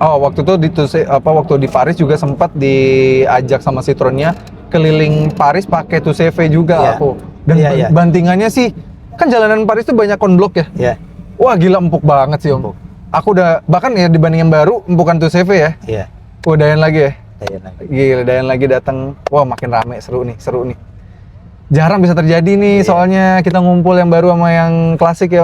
Oh, waktu itu waktu di Paris juga sempat diajak sama Citroennya keliling Paris pakai 2CV juga aku. Dan bantingannya sih, kan jalanan Paris tuh banyak konblok ya. Iya. Wah, gila empuk banget sih Om. Aku udah, bahkan ya dibanding yang baru, empukan 2CV ya. Iya. Dayan lagi ya. Dayan lagi. Gila, Dayan lagi datang. Wah, makin rame, seru nih. Jarang bisa terjadi nih, soalnya kita ngumpul yang baru sama yang klasik ya.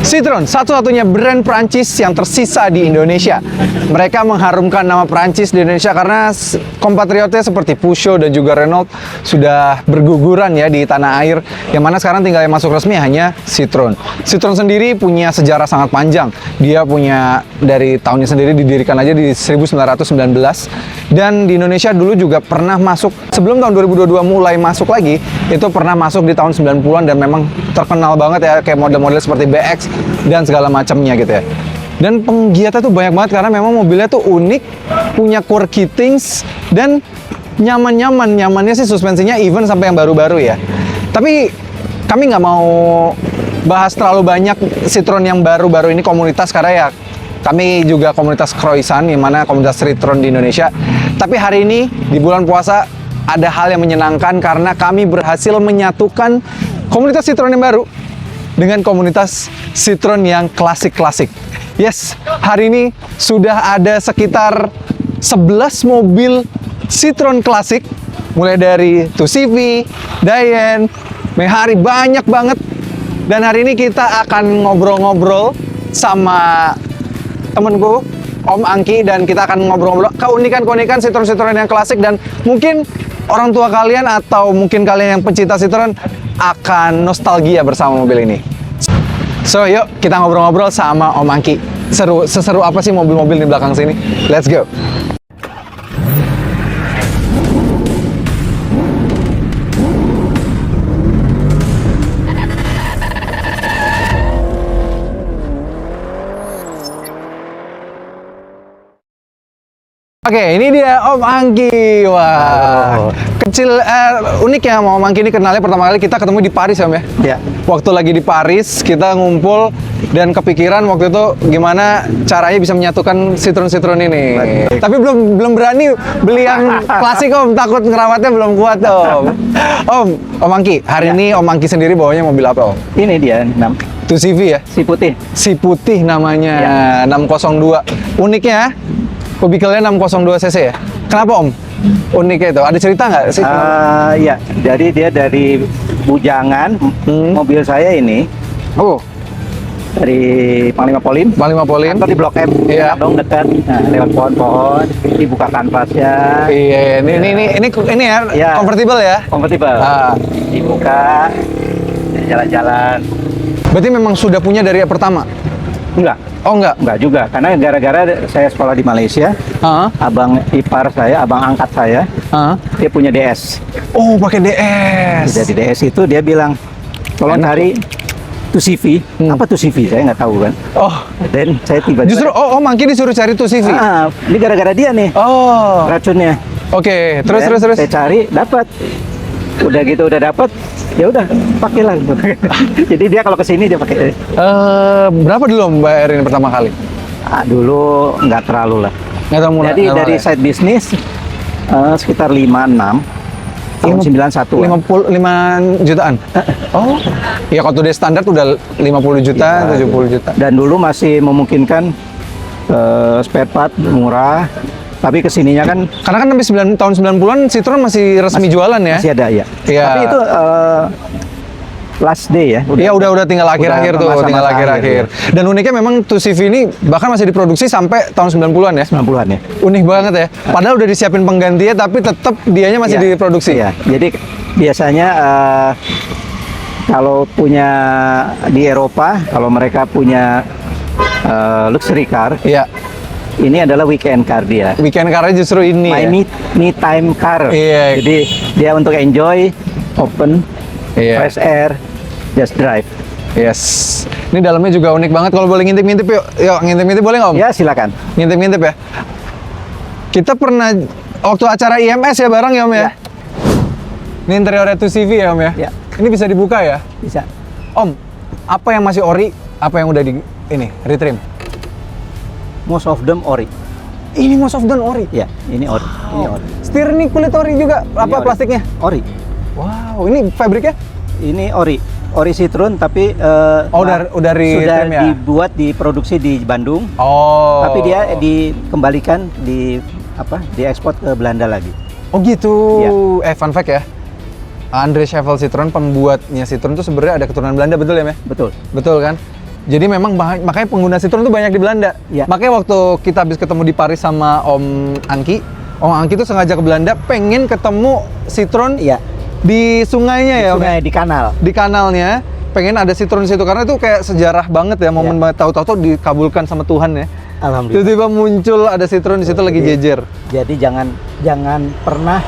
Citroen, satu-satunya brand Prancis yang tersisa di Indonesia. Mereka mengharumkan nama Prancis di Indonesia karena kompatriotnya seperti Peugeot dan juga Renault sudah berguguran ya di tanah air. Yang mana sekarang tinggal yang masuk resmi hanya Citroen. Citroen sendiri punya sejarah sangat panjang. Dia punya dari tahunnya sendiri didirikan aja di 1919. Dan di Indonesia dulu juga pernah masuk, sebelum tahun 2022 mulai masuk lagi, itu pernah masuk di tahun 90-an dan memang terkenal banget ya, kayak model-model seperti BX dan segala macamnya gitu ya. Dan penggiatnya tuh banyak banget karena memang mobilnya tuh unik, punya quirky things dan nyamannya sih suspensinya even sampai yang baru-baru ya. Tapi kami nggak mau bahas terlalu banyak Citroen yang baru-baru ini komunitas karena ya kami juga komunitas Croissant, yang mana komunitas Citroen di Indonesia. Tapi hari ini di bulan puasa ada hal yang menyenangkan karena kami berhasil menyatukan komunitas Citroen yang baru dengan komunitas Citroen yang klasik-klasik. Yes, hari ini sudah ada sekitar 11 mobil Citroen klasik, mulai dari 2CV, Dayan, Méhari, banyak banget. Dan hari ini kita akan ngobrol-ngobrol sama temenku, Om Angki, dan kita akan ngobrol-ngobrol keunikan-keunikan Citroen-Citroen yang klasik, dan mungkin orang tua kalian atau mungkin kalian yang pencinta Citroen akan nostalgia bersama mobil ini. So, yuk kita ngobrol-ngobrol sama Om Angki. Seseru apa sih mobil-mobil di belakang sini? Let's go! Oke, ini dia Om Angki. Wah, kecil unik ya Om Angki ini kenalnya pertama kali kita ketemu di Paris Om ya? Iya. Waktu lagi di Paris kita ngumpul dan kepikiran waktu itu gimana caranya bisa menyatukan Citroen ini. Baik. Tapi belum berani beli yang klasik Om, takut ngerawatnya belum kuat Om. Om Angki, hari ini Om Angki sendiri bawanya mobil apa Om? Ini dia 2CV ya? si putih. Si putih namanya, 602. Uniknya kubikelnya 602 cc ya? Kenapa Om? Uniknya itu, ada cerita nggak sih? Ya, jadi dia dari Bujangan, mobil saya ini. Oh, dari Panglima Polim. Kantor di Blok M. Iya. Dong dekat. Nah, lewat pohon-pohon, dibuka kanvasnya. Iya, ini ya, convertible ya? Convertible. Dibuka, jalan-jalan. Berarti memang sudah punya dari yang pertama? Enggak. Oh enggak? Enggak juga, karena gara-gara saya sekolah di Malaysia, abang ipar saya, abang angkat saya, dia punya DS. Oh, pakai DS. Jadi DS itu dia bilang, tolong cari 2CV. Apa 2CV? Saya nggak tahu kan. Oh. Dan saya tiba-tiba. Justru Om Angki disuruh cari 2CV. Ini gara-gara dia nih. Oh. Racunnya. Oke, terus. Saya cari, dapat. Udah gitu, udah dapat. Ya udah, pakailah. Jadi dia kalau kesini dia pakai. Berapa dulu Om bayarin pertama kali? Dulu nggak terlalu lah. Nggak terlalu murah. Jadi dari side bisnis sekitar 5-6. Tahun 91. 5 jutaan. Oh. Ya kalau dia standar udah 50 juta, 70 juta. Dan dulu masih memungkinkan spare part murah. Tapi kesininya kan, karena kan sampai tahun 90-an Citroen masih resmi jualan ya? Masih ada ya. Iya. Tapi itu last day ya. Iya, udah tinggal akhir-akhir tuh, tinggal akhir-akhir. Dan uniknya memang 2CV ini bahkan masih diproduksi sampai tahun 90-an ya? 90-an ya. Unik banget ya. Padahal udah disiapin penggantinya tapi tetap dianya masih diproduksi. Iya. Jadi biasanya kalau punya di Eropa, kalau mereka punya luxury car, iya. Ini adalah weekend car dia. Weekend car-nya justru ini me time car. Iya. Jadi dia untuk enjoy, open, fresh air, just drive. Yes. Ini dalamnya juga unik banget. Kalau boleh ngintip-ngintip yuk. Yuk, ngintip-ngintip boleh nggak Om? Ya, silakan. Ngintip-ngintip ya. Kita pernah waktu acara IMS ya bareng ya Om ya? Ya. Ini interiornya 2CV ya Om ya? Ya. Ini bisa dibuka ya? Bisa. Om, apa yang masih ori? Apa yang udah di ini retrim? Most of them ori. Ini most of them ori. Ya, ini ori. Ini ori. Setir ini kulit ori juga. Apa Ini ori. plastiknya? Ori. Wow, ini fabriknya? Ini ori. Ori Citroen tapi udah sudah retrim ya? dibuat diproduksi di Bandung. Oh. Tapi dia dikembalikan diekspor ke Belanda lagi. Oh gitu. Iya. Fun fact ya. André Scheffel Citroen, pembuatnya Citroen itu sebenarnya ada keturunan Belanda, betul ya, Meh? Betul. Betul kan? Jadi memang makanya pengguna Citroen itu banyak di Belanda. Iya. Makanya waktu kita habis ketemu di Paris sama Om Angki tuh sengaja ke Belanda pengen ketemu Citroen Iya. di sungainya ya, Om? Sungai di kanal. Di kanalnya pengen ada Citroen di situ karena itu kayak sejarah banget ya, momen banget, tahu-tahu dikabulkan sama Tuhan ya. Alhamdulillah. Tiba-tiba muncul ada Citroen di situ lagi jejer. Jadi jangan pernah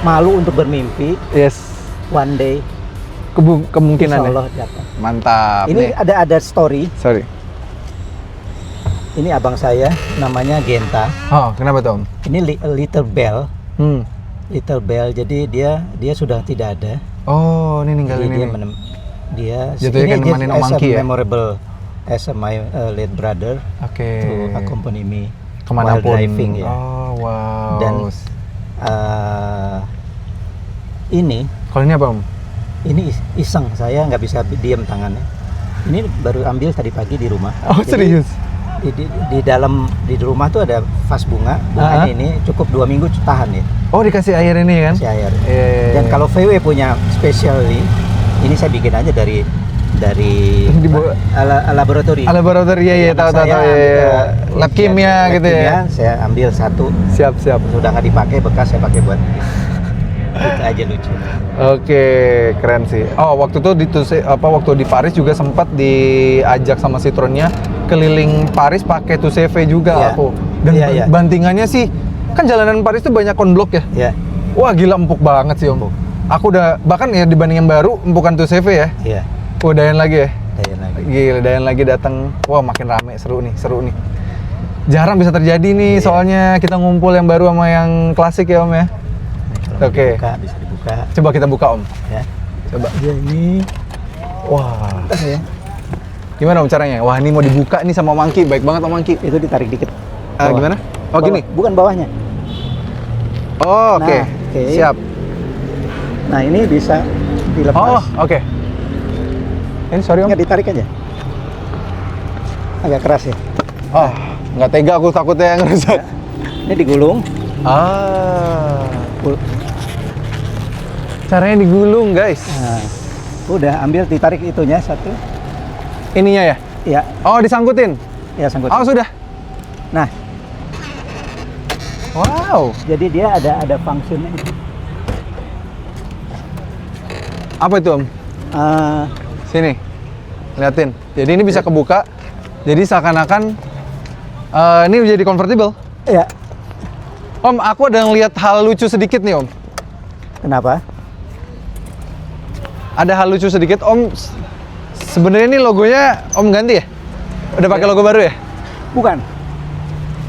malu untuk bermimpi. Yes. One day Kemungkinan insya ya. Allah dapat. Mantap. Ini nih. ada story. Sorry. Ini abang saya namanya Genta. Oh, kenapa tuh Om? Ini Little Bell. Hmm. Little Bell. Jadi dia sudah tidak ada. Oh, ini Jadi ninggalin dia ini. dia Jatuhnya kayak nemanin Om as a Angki ya? memorable as a my late brother Oke. to accompany me Kemanapun. while driving ya. Oh, wow. Dan ini Kalau ini apa Om? iseng, saya nggak bisa diam tangannya. Ini baru ambil tadi pagi di rumah. Oh, Jadi, serius? di dalam di rumah tuh ada vas bunga. Bunganya ini cukup 2 minggu tahan ya. Oh, dikasih air ini kan? Kasih air. Iya. Dan kalau VW punya special ini saya bikin aja dari laboratori. laboratori ya, tahu Saya ya. ambil, Lab kimia lab gitu kimia, ya. Saya ambil satu, Siap. sudah nggak dipakai, bekas saya pakai buat itu aja lucu. Oke, keren sih. Oh, waktu itu waktu di Paris juga sempat diajak sama Citroennya keliling Paris pakai 2CV juga Iya. aku. Dan Iya. bantingannya sih kan jalanan Paris tuh banyak konblok ya. Ya, Wah, gila empuk banget sih Om. Aku udah bahkan ya dibanding yang baru empukan 2CV ya. iya. Wah, Dayan lagi ya. Dayan lagi. Gila, Dayan lagi datang. Wah, makin rame, seru nih. Jarang bisa terjadi nih, soalnya kita ngumpul yang baru sama yang klasik ya Om ya. Kalau Oke. bisa dibuka. Coba kita buka Om. Ya. Coba. Ya ini. Wah. Ya. Gimana Om caranya? Wah, ini mau dibuka nih sama Om Angki. Baik banget Om Angki. Itu ditarik dikit. Bawah. Gimana? Oh, Bawah. gini. Bukan bawahnya. Oh, oke. Nah, oke. Siap. Nah, ini bisa dilepas. Oh, oke. Ini sorry Om. Nggak ditarik aja. Agak keras ya. Oh, nggak tega aku takutnya ngerusak. Ini digulung. Caranya digulung, guys. Nah, udah ambil ditarik itunya satu. Ininya ya? Ya, Oh, disangkutin. ya sangkut. Oh, sudah. Nah, Wow. jadi dia ada fungsinya itu. Apa itu Om? Sini. Liatin. Jadi ini bisa kebuka. Jadi seakan-akan ini jadi convertible. Ya. Om, aku ada ngeliat hal lucu sedikit nih Om. Kenapa? Ada hal lucu sedikit Om. Sebenarnya ini logonya Om ganti ya? Udah pakai logo baru ya? Bukan.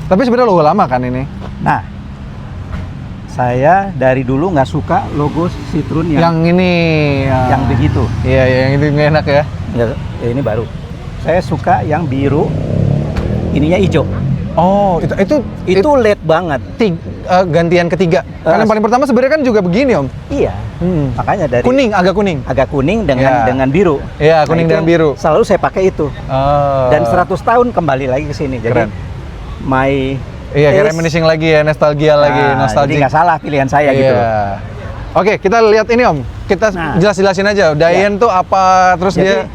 Tapi sebenarnya logo lama kan ini. Nah, saya dari dulu nggak suka logo Citroen Yang ini yang begitu. Iya, yang itu nggak enak ya. Ya, ini baru. Saya suka yang biru, ininya hijau. Oh, itu LED banget. gantian ketiga. Karena yang paling pertama sebenarnya kan juga begini Om. Iya. Makanya dari Kuning, agak kuning. agak kuning dengan Ya. dengan biru. Iya, kuning itu dengan biru. Selalu saya pakai itu. Oh. Dan 100 tahun kembali lagi ke sini. Jadi Keren. my Iya, kayak taste- reminiscing lagi ya, nostalgia lagi, Nah, nostalgia. jadi nggak salah pilihan saya gitu loh. Oke, kita lihat ini Om. Kita Nah. jelasin aja. Dayan tuh apa, terus Jadi dia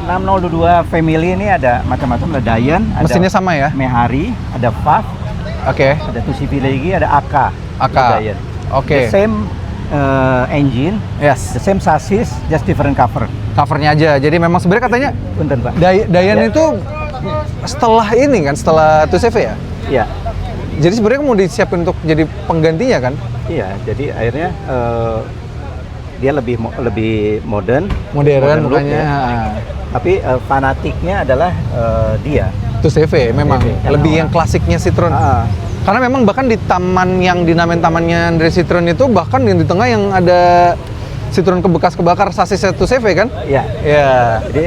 6022 family ini ada macam-macam, ada Dayan, ada mesinnya sama ya? Mehari, ada FAV, Oke. ada 2CV lagi, ada AK. AK. Itu Dayan. Oke. The same engine, Yes. the same chassis, just different cover. Covernya aja. Jadi memang sebenarnya katanya Punten, Pak. Dayan Ya. itu setelah ini kan, setelah 2CV ya? Iya. Jadi sebenarnya mau disiapin untuk jadi penggantinya kan? Iya, jadi akhirnya dia lebih modern Modern look makanya. ya. Tapi fanatiknya adalah dia. Itu CV memang CV. lebih yang klasiknya Citroen. Karena memang bahkan di taman yang dinamain tamannya Andre Citroen itu bahkan di tengah yang ada Citroen bekas kebakar sasis itu CV kan? Iya. Iya. Jadi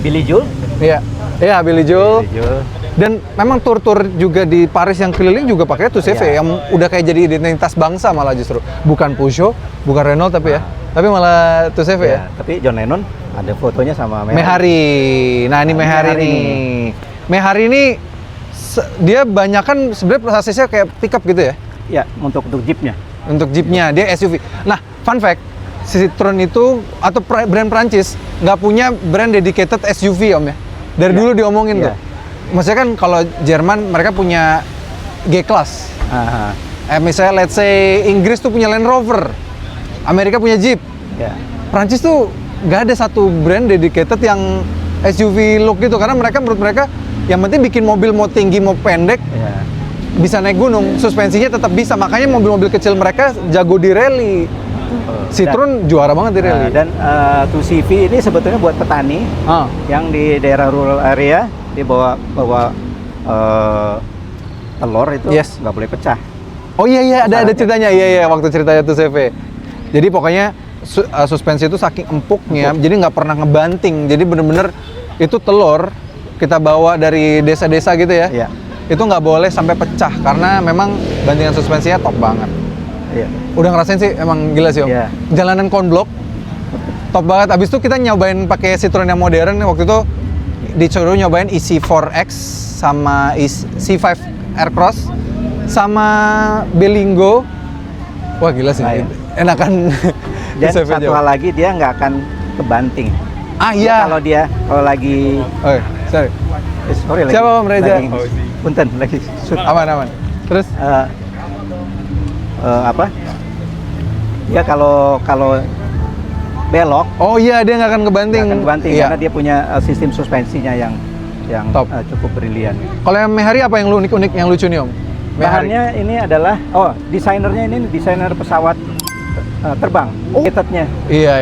Billy Joel. Iya. Iya, Billy Joel. Billy Joel. Dan memang tur-tur juga di Paris yang keliling juga pakai itu CV Iya. yang udah kayak jadi identitas bangsa malah justru. Bukan Peugeot, bukan Renault tapi ya. Tapi malah itu CV ya. Tapi John Lennon ada fotonya sama Mehari. Nah, ini Mehari Mehari nih. Mehari ini dia banyak kan sebenarnya sasisnya kayak pickup gitu ya. Ya, untuk jeepnya. Untuk jeepnya dia SUV. Nah, fun fact, Citroen itu atau brand Prancis nggak punya brand dedicated SUV om ya. Dari dulu diomongin tuh. Maksudnya kan kalau Jerman mereka punya G-Class. Misalnya let's say Inggris tuh punya Land Rover, Amerika punya Jeep. Ya. Prancis tuh nggak ada satu brand dedicated yang SUV look gitu karena menurut mereka yang penting bikin mobil mau tinggi mau pendek bisa naik gunung, suspensinya tetap bisa. Makanya mobil-mobil kecil mereka jago di rally. Citroen juara banget di rally. Dan 2CV ini sebetulnya buat petani yang di daerah rural area dia bawa telur itu nggak boleh pecah. Oh iya ada ceritanya. Iya waktu ceritanya tuh CV. Jadi pokoknya suspensi itu saking empuknya, jadi nggak pernah ngebanting. Jadi bener-bener itu telur kita bawa dari desa-desa gitu ya. Iya. Itu nggak boleh sampai pecah karena memang bantingan suspensinya top banget. Iya. Udah ngerasain sih emang gila sih om. Iya. Jalanan konblok top banget. Abis itu kita nyobain pakai Citroen yang modern waktu itu disuruh nyobain EC4X sama C5 Aircross sama Berlingo. Wah gila sih. Enakan. Dan satu hal lagi dia nggak akan kebanting. Iya. Kalau lagi sorry lagi. Siapa Om Reza? Punten lagi. Aman. Terus Ya kalau belok. Oh iya dia nggak akan kebanting. Nggak akan kebanting karena dia punya sistem suspensinya yang top. Cukup brilian. Kalau yang Mehari apa yang unik yang lucu nih Om? Bahannya ini adalah desainernya ini desainer pesawat terbang. Kitnya. Iya.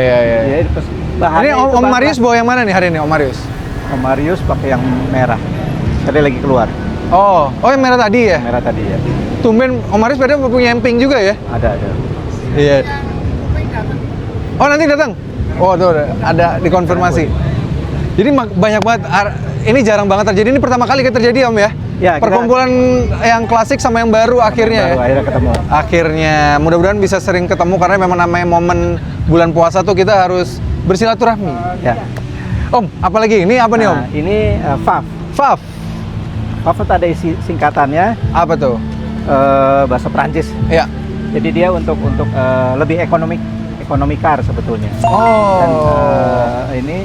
Jadi Ini Om Marius bawa yang mana nih hari ini Om Marius? Om Marius pakai yang merah. Tadi lagi keluar. Oh yang merah tadi ya? Merah tadi ya. Tumben Om Marius padahal punya yang pink juga ya? Ada. Iya. Oh nanti datang? Oh tuh ada dikonfirmasi. Jadi banyak banget. Ini jarang banget terjadi. Ini pertama kali terjadi Om ya? Ya. Perkumpulan yang klasik sama yang baru akhirnya ya? Akhirnya ketemu. Akhirnya. Mudah-mudahan bisa sering ketemu karena memang namanya momen bulan puasa tuh kita harus bersilaturahmi. Ya. Om, apalagi ini apa nih Om? Ini FAV. FAV. FAV itu ada isi singkatannya. Apa tuh? Bahasa Prancis. Ya. Jadi dia untuk lebih ekonomi car sebetulnya. Oh. Dan ini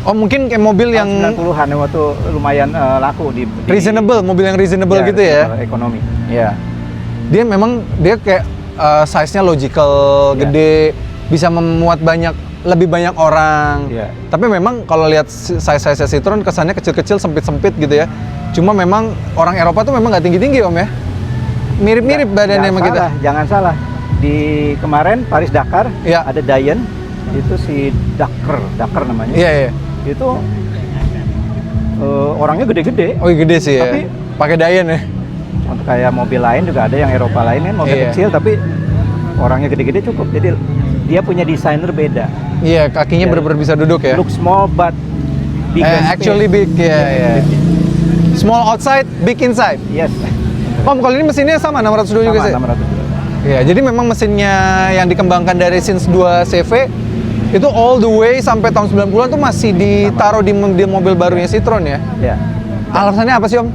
mungkin kayak mobil yang 90-an waktu lumayan laku di reasonable, mobil yang reasonable gitu ya. Ekonomi. Iya. Dia memang kayak size-nya logical, gede, bisa memuat lebih banyak orang. Yeah. Tapi memang kalau lihat size Citroen kesannya kecil-kecil, sempit-sempit gitu ya. Cuma memang orang Eropa tuh memang nggak tinggi-tinggi Om ya. Mirip-mirip badannya sama kita. Jangan salah. Di kemarin Paris Dakar ada Dayan, itu si Dakar namanya. Iya. Itu orangnya gede-gede. Oh gede sih ya. Tapi pakai Dayan ya. Untuk kayak mobil lain juga ada yang Eropa lain kan mobil kecil tapi orangnya gede-gede cukup. Jadi dia punya desainer beda. Iya, kakinya benar-benar bisa duduk ya. Look small but big. Actually big ya. Small outside, big inside. Yes. Om, kalau ini mesinnya sama 602 juga sih? 602. Iya, jadi memang mesinnya yang dikembangkan dari Sins 2 CV itu all the way sampai tahun 90-an tuh masih ditaruh di mobil barunya Citroen ya? Iya. Alasannya apa sih Om?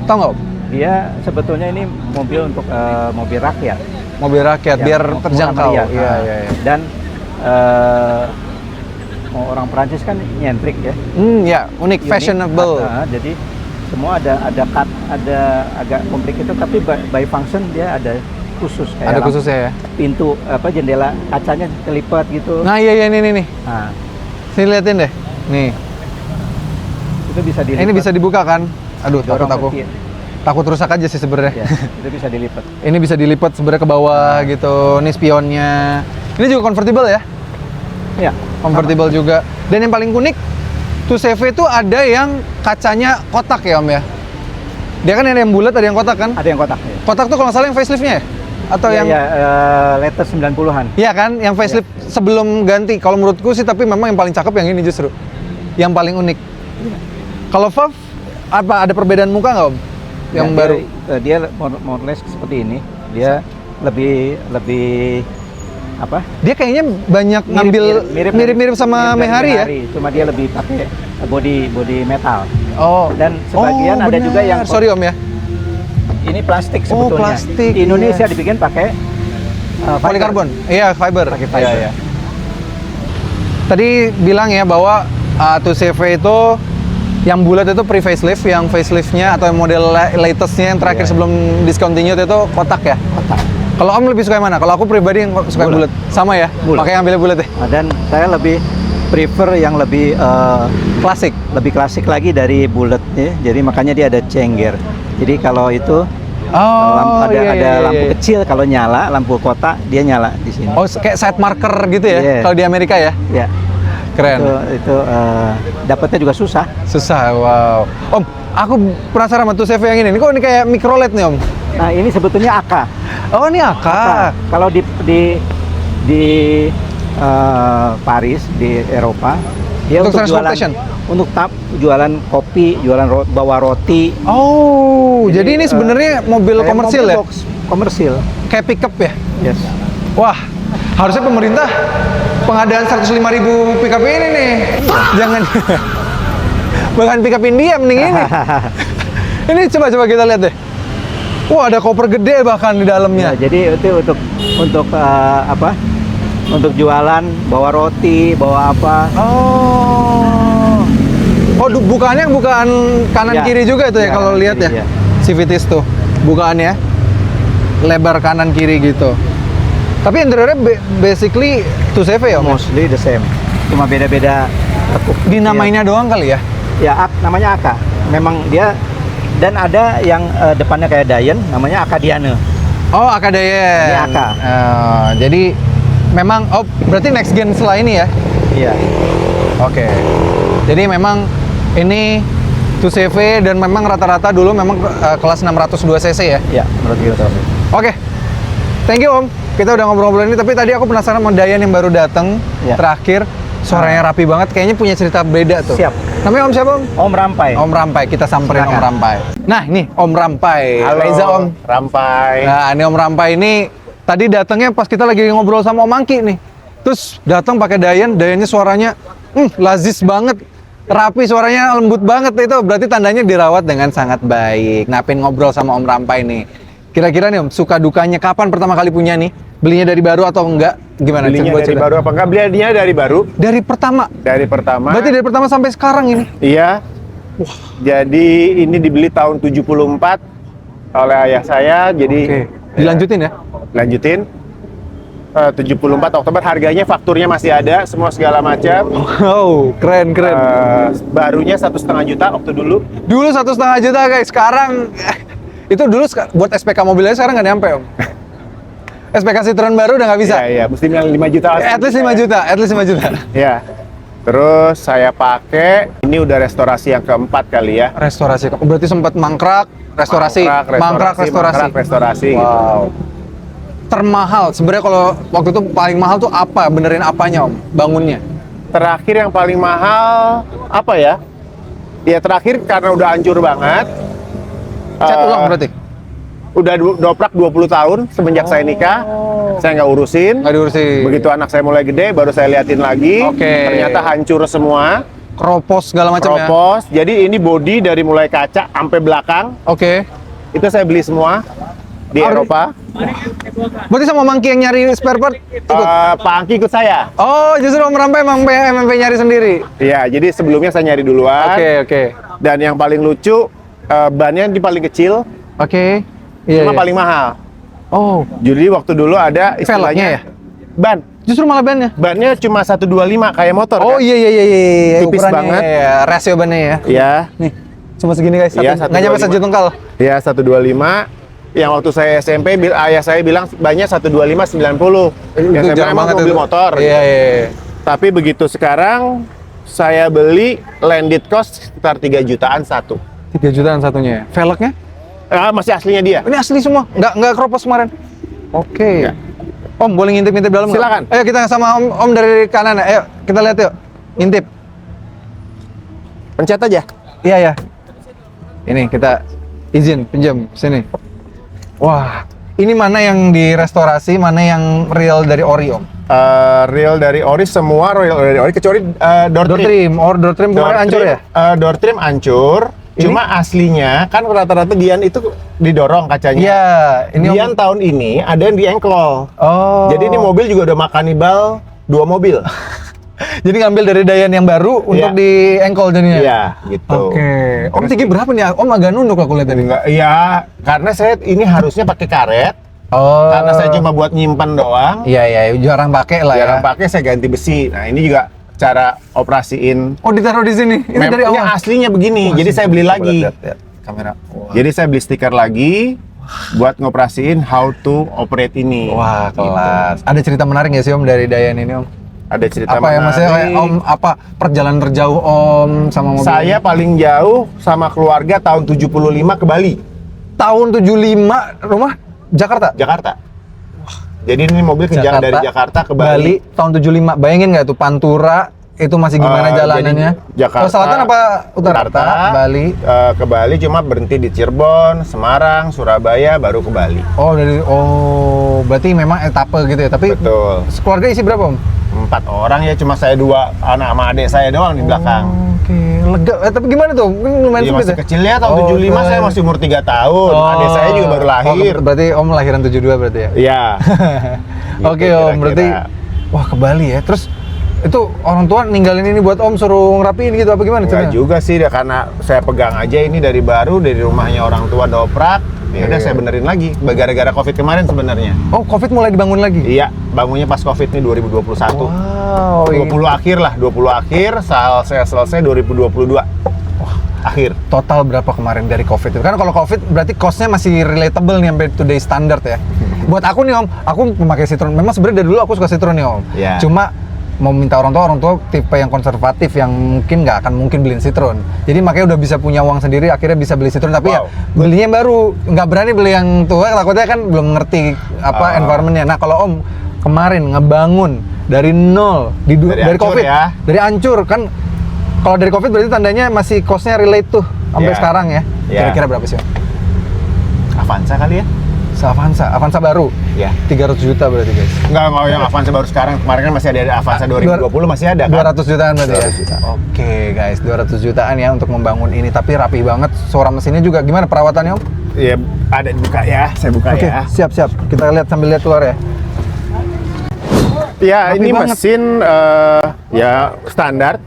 Tahu nggak Om? Dia sebetulnya ini mobil untuk mobil rakyat. Mobil rakyat, biar terjangkau. Iya. Dan orang Prancis kan nyentrik ya. Ya, unik, fashionable. Jadi semua ada cut, ada agak complicated tapi by function dia ada khusus kayak ada khususnya ya. Pintu jendela kacanya kelipat gitu. Nah, iya ini nih. Nah, sini liatin deh. Nih. Itu bisa dilipat. Ini bisa dibuka kan? Aduh, takut aku. Takut rusak aja sih sebenarnya. Ya, itu bisa dilipat. Ini bisa dilipat sebenarnya ke bawah gitu. Ini spionnya. Ini juga convertible ya? Ya. Convertible juga. Dan yang paling unik, 2CV itu ada yang kacanya kotak ya Om ya? Dia kan ada yang bulat, ada yang kotak kan? Ada yang kotak. Ya. Kotak tuh kalau nggak salah yang facelift-nya ya? Atau yang... Latest 90-an. Iya kan, yang facelift sebelum ganti. Kalau menurutku sih, tapi memang yang paling cakep yang ini justru. Yang paling unik. Kalau VAV, apa ada perbedaan muka nggak Om? Yang baru? Dia more or less seperti ini. Dia lebih apa? Dia kayaknya banyak ngambil mirip-mirip sama Mehari ya? Cuma dia lebih pakai body metal. Oh. Dan sebagian ada juga yang sorry Om ya. Ini plastik sebetulnya. Plastik. Di Indonesia dibikin pakai polikarbon. Iya, fiber. Pakai fiber. Iya. Tadi bilang ya bahwa 2CV itu yang bulat itu pre-facelift, yang faceliftnya atau yang model latestnya yang terakhir sebelum discontinued itu kotak ya? Kotak. Kalau Om lebih suka yang mana? Kalau aku pribadi yang suka yang bulat. Sama ya? Bulat. Makanya ambilnya bulat ya? Dan saya lebih prefer yang lebih Klasik? lebih klasik lagi dari bulatnya. Jadi makanya dia ada cengger. Jadi kalau itu ada lampu kecil kalau nyala, lampu kota dia nyala di sini. Oh, kayak side marker gitu ya? Iya. Kalau di Amerika ya? Ya. Keren. Itu dapatnya juga susah. Susah, wow. Om, aku penasaran sama 2CV yang ini. Ini kok ini kayak micro LED nih Om? Nah ini sebetulnya AK. Oh, ini AK. Kalau di Paris, di Eropa, dia Untuk untuk jualan, transportation? untuk jualan kopi, jualan bawa roti. Oh, jadi ini sebenarnya mobil kayak komersil mobil ya? box, komersil. Kayak pickup ya? Yes. Wah, harusnya pemerintah pengadaan 105.000 pickup ini nih. Jangan bahkan pickup India mending ini. Ini coba kita lihat deh. Wah, ada koper gede bahkan di dalamnya. Ya, jadi itu untuk apa? Untuk jualan, bawa roti, bawa apa? Oh, bukaannya bukaan kanan Ya. kiri juga itu ya, Ya, kalau kanan lihat kiri, ya. ya. Civities tuh bukaannya lebar kanan kiri gitu. Tapi interiornya basically 2CV ya, Om? Mostly the same. Cuma beda-beda tekuk. Dinamainnya doang kali ya? Ya, namanya AK. Memang dia, dan ada yang depannya kayak Dayan, namanya Akadiane. Oh, Akadayen. Ini AK. Jadi memang, berarti next gen setelah ini ya? Iya. Oke. Jadi memang ini 2CV dan memang rata-rata dulu memang kelas 602 cc ya? Iya, menurut kita. Oke. Thank you Om. Kita udah ngobrol-ngobrol ini, tapi tadi aku penasaran sama Dayan yang baru datang Ya. terakhir. Suaranya rapi banget, kayaknya punya cerita beda tuh. Siap. Namanya Om siapa Om? Om Rampai. Om Rampai, kita samperin Silakan. Om Rampai. Nah ini Om Rampai. Halo, Reza Om. Rampai. Nah ini Om Rampai ini tadi datangnya pas kita lagi ngobrol sama Om Angki nih. Terus datang pakai Dayannya suaranya lazis banget. Rapi, suaranya lembut banget itu. Berarti tandanya dirawat dengan sangat baik. Nah, pengen ngobrol sama Om Rampai nih. Kira-kira nih Om, suka dukanya kapan pertama kali punya nih? Belinya dari baru atau enggak? Gimana? Belinya Coba dari cerita. baru apa enggak? Belinya dari baru. Dari pertama? Dari pertama. Berarti dari pertama sampai sekarang ini? Iya. Wah. Jadi ini dibeli tahun 74 oleh ayah saya. Jadi Oke. Dilanjutin ya? lanjutin. 74 Oktober, harganya fakturnya masih ada, semua segala macam. Wow, keren. Barunya 1,5 juta waktu dulu. Dulu 1,5 juta guys, sekarang itu dulu buat SPK mobilnya sekarang nggak nyampe Om. SPK Citroen baru udah nggak bisa. Iya, mesti 5 juta. At least 5 juta, at least 5 juta. Iya. Terus saya pakai, ini udah restorasi yang keempat kali ya. Restorasi, berarti sempat mangkrak, restorasi. Mangkrak, restorasi. Wow. Termahal, sebenarnya kalau waktu itu paling mahal tuh apa? Benerin apanya Om? Bangunnya? Terakhir yang paling mahal apa ya? Ya terakhir karena udah hancur banget. Cat ulang berarti? Udah doprak 20 tahun semenjak saya nikah. Saya nggak urusin. Nggak diurusin? Begitu anak saya mulai gede, baru saya liatin lagi. Oke. Ternyata hancur semua. Keropos segala macam ya? Keropos. Jadi ini bodi dari mulai kaca sampai belakang. Oke. Itu saya beli semua di Eropa. Berarti sama Mangki yang nyari spare part ikut? Pak Angki ikut saya. Oh, justru Om Rampai emang MMP nyari sendiri? Iya, jadi sebelumnya saya nyari duluan. Oke. Dan yang paling lucu, bannya di paling kecil, Oke. Iya. cuma paling mahal. Oh, Jadi waktu dulu ada velgnya istilahnya ya? ban. Justru malah bannya? Bannya cuma 125 kayak motor Oh kan? iya. Tipis Ukurannya banget. ya, rasio bannya ya. Iya. Nih, cuma segini guys. Iya, Nggak nyampe 125. 1 tungkal. Iya 125. Yang waktu saya SMP, ayah saya bilang bannya 125 90. Yang saya bilang emang mobil motor. Iya. Tapi begitu sekarang saya beli landed cost sekitar 3 jutaan satu. 3 jutaan satunya ya. Velgnya? Masih aslinya dia. Ini asli semua, nggak keropos kemarin. Oke. Nggak. Om boleh ngintip-ngintip dalam nggak? Silakan. Ayo kita sama Om dari kanan ya. Ayo kita lihat yuk. Ngintip. Pencet aja. Iya ya. Ini kita izin pinjam sini. Wah, ini mana yang direstorasi, mana yang real dari ori Om? Real dari ori, semua real dari ori kecuali door trim. Door trim kemarin hancur ya? Door trim hancur. Ini? Cuma aslinya kan rata-rata Gian itu didorong kacanya. Iya, ini Gian tahun ini ada yang diengklol. Oh. Jadi ini mobil juga udah makanibal 2 mobil. Jadi ngambil dari Dayan yang baru untuk Iya. di engkol jadinya. Iya, gitu. Oke. Om tinggi berapa nih? Om agak nunduk aku lihat tadi. Enggak, iya, karena saya ini harusnya pakai karet. Oh. Karena saya cuma buat nyimpan doang. Iya, jarang pakai lah Jarang ya. pakai, saya ganti besi. Nah, ini juga cara operasiin. Oh, ditaruh di sini. Ini dari Memangnya awal. aslinya begini. Jadi saya beli lagi. Lihat kamera. Wah. Jadi saya beli stiker lagi buat ngoperasiin how to operate ini. Wah, Gitu. kelas. Ada cerita menarik nggak sih Om dari Dayan ini Om? Ada cerita Apa ya maksudnya kayak menarik. Om apa perjalanan terjauh Om sama mobil? Saya paling jauh sama keluarga tahun 75 ke Bali, tahun 75 rumah Jakarta. Jakarta. Jadi ini mobil kejar dari Jakarta ke Bali. tahun 75. Bayangin nggak tuh Pantura itu masih gimana jalanannya? Jadi Jakarta, Oh, selatan apa utara? Jakarta, Bali. Ke Bali cuma berhenti di Cirebon, Semarang, Surabaya, baru ke Bali. Berarti memang etape gitu ya. Tapi Betul. keluarga isi berapa Om? 4 orang ya, cuma saya 2 anak sama adik saya doang di belakang. Oke, lega. Tapi gimana tuh? Mungkin lumayan Iya, sempit masih ya? kecil ya, tahun 75 saya masih umur 3 tahun. Adik saya juga baru lahir. Berarti Om lahiran 72 berarti ya? Iya. Oke Gitu, Om, berarti kira-kira. wah ke Bali ya. Terus itu orang tua ninggalin ini buat Om suruh ngerapiin gitu apa gimana Enggak ceritanya? juga sih, karena saya pegang aja ini dari baru, dari rumahnya orang tua doprak. Ya udah Iya. saya benerin lagi, gara-gara Covid kemarin sebenarnya. Oh, Covid mulai dibangun lagi? Iya, bangunnya pas Covid nih 2021. Wow. 20 akhir lah, 20 akhir, saya selesai 2022. Akhir. Total berapa kemarin dari Covid itu? Kan kalau Covid berarti cost-nya masih relatable nih sampai today standard ya. Buat aku nih Om, aku memakai Citroen. Memang sebenarnya dari dulu aku suka Citroen nih Om. Iya. Cuma mau minta orang tua tipe yang konservatif yang mungkin nggak akan mungkin beliin Citroen. Jadi makanya udah bisa punya uang sendiri, akhirnya bisa beli Citroen. Tapi ya belinya yang baru, nggak berani beli yang tua. Takutnya kan belum ngerti apa environmentnya. Nah kalau Om kemarin ngebangun dari nol dari hancur Covid, ya. dari hancur kan. Kalau dari Covid berarti tandanya masih cost-nya relate tuh sampai Iya. sekarang ya. Iya. Kira-kira berapa sih Om? Avanza kali ya? Avanza baru. Iya. 300 juta berarti guys. Enggak mau yang Avanza baru sekarang. Kemarin kan masih ada Avanza 2020 masih ada kan? 200 jutaan berarti 200 ya? juta. Oke guys, 200 jutaan ya untuk membangun ini. Tapi rapi banget, suara mesinnya juga. Gimana perawatannya Om? Iya, ada dibuka ya. Saya buka Oke, ya. siap. Kita lihat sambil lihat keluar ya. Ya, Rapi ini banget. mesin ya standar.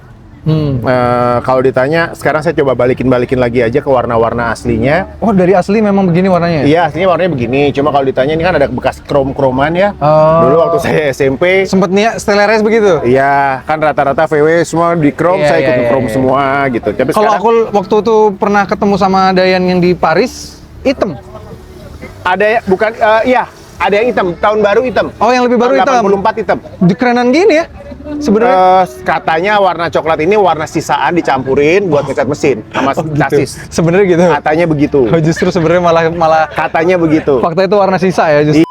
Kalau ditanya, sekarang saya coba balikin lagi aja ke warna-warna aslinya. Oh, dari asli memang begini warnanya ya? Iya, aslinya warnanya begini. Cuma kalau ditanya, ini kan ada bekas krom-kroman ya. Oh. Dulu waktu saya SMP, Sempet nih ya, Stellaris begitu? iya, kan rata-rata VW semua di krom, Iya, saya ikut iya, krom iya. semua gitu. Tapi Kalau sekarang aku waktu itu pernah ketemu sama Dayan yang di Paris, hitam. ada ya, bukan, iya, ada yang hitam. Tahun baru hitam. Oh, yang lebih baru Tahun hitam. 84 hitam. Dikerenan gini ya? Sebenarnya. Katanya warna coklat ini warna sisaan dicampurin buat ngecat mesin sama chassis. Sebenarnya gitu. Katanya begitu. Oh, justru sebenarnya malah Katanya begitu. fakta itu warna sisa ya justru.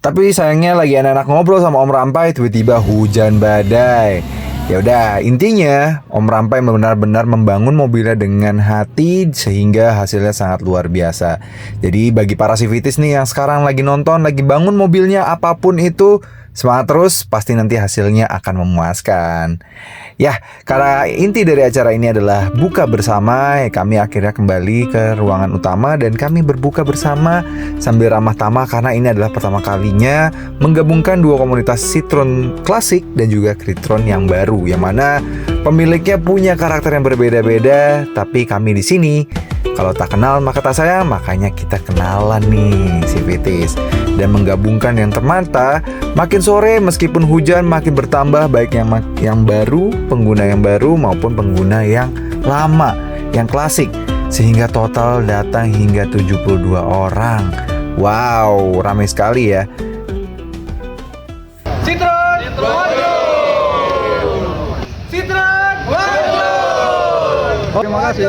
Tapi sayangnya lagi enak-enak ngobrol sama Om Rampai, tiba-tiba hujan badai. Ya udah, intinya Om Rampai benar-benar membangun mobilnya dengan hati sehingga hasilnya sangat luar biasa. Jadi bagi para civitis nih yang sekarang lagi nonton, lagi bangun mobilnya apapun itu, semangat terus, pasti nanti hasilnya akan memuaskan. Ya, karena inti dari acara ini adalah buka bersama, kami akhirnya kembali ke ruangan utama dan kami berbuka bersama sambil ramah tamah karena ini adalah pertama kalinya menggabungkan dua komunitas Citroen klasik dan juga Citroen yang baru, yang mana pemiliknya punya karakter yang berbeda-beda, tapi kami di sini kalau tak kenal maka tak sayang, makanya kita kenalan nih civitis dan menggabungkan yang termata. Makin sore meskipun hujan makin bertambah, baik yang baru, pengguna yang baru maupun pengguna yang lama, yang klasik, sehingga total datang hingga 72 orang. Wow, ramai sekali ya. Citroen! Terima kasih.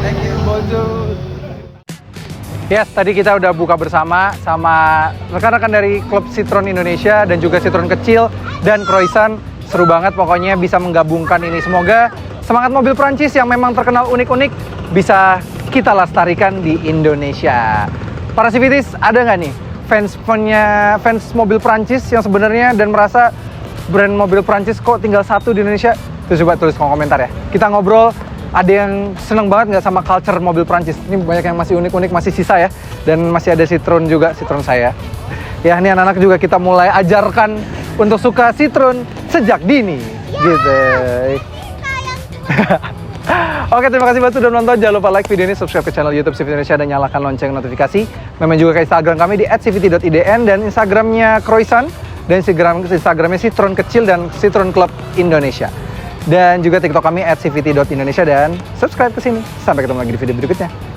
Thank you, bonjour. Yes, tadi kita udah buka bersama sama rekan-rekan dari klub Citroen Indonesia dan juga Citroen Kecil dan Croissant. Seru banget pokoknya bisa menggabungkan ini. Semoga semangat mobil Prancis yang memang terkenal unik-unik bisa kita lestarikan di Indonesia. Para Civities, ada nggak nih fans mobil Prancis yang sebenarnya dan merasa brand mobil Prancis kok tinggal satu di Indonesia? Terus coba tulis kolom komentar ya. Kita ngobrol. Ada yang seneng banget nggak sama culture mobil Prancis? Ini banyak yang masih unik-unik, masih sisa ya. Dan masih ada Citroen juga, Citroen saya. Ya, ini anak-anak juga kita mulai ajarkan untuk suka Citroen sejak dini. Gitu. Oke, terima kasih banget sudah nonton. Jangan lupa like video ini, subscribe ke channel YouTube CVT Indonesia, dan nyalakan lonceng notifikasi. Memang juga ke Instagram kami di @cvt.idn dan Instagramnya Croissant dan Instagramnya Citroen Kecil dan Citroen Club Indonesia. Dan juga TikTok kami @cvt.indonesia dan subscribe ke sini. Sampai ketemu lagi di video berikutnya.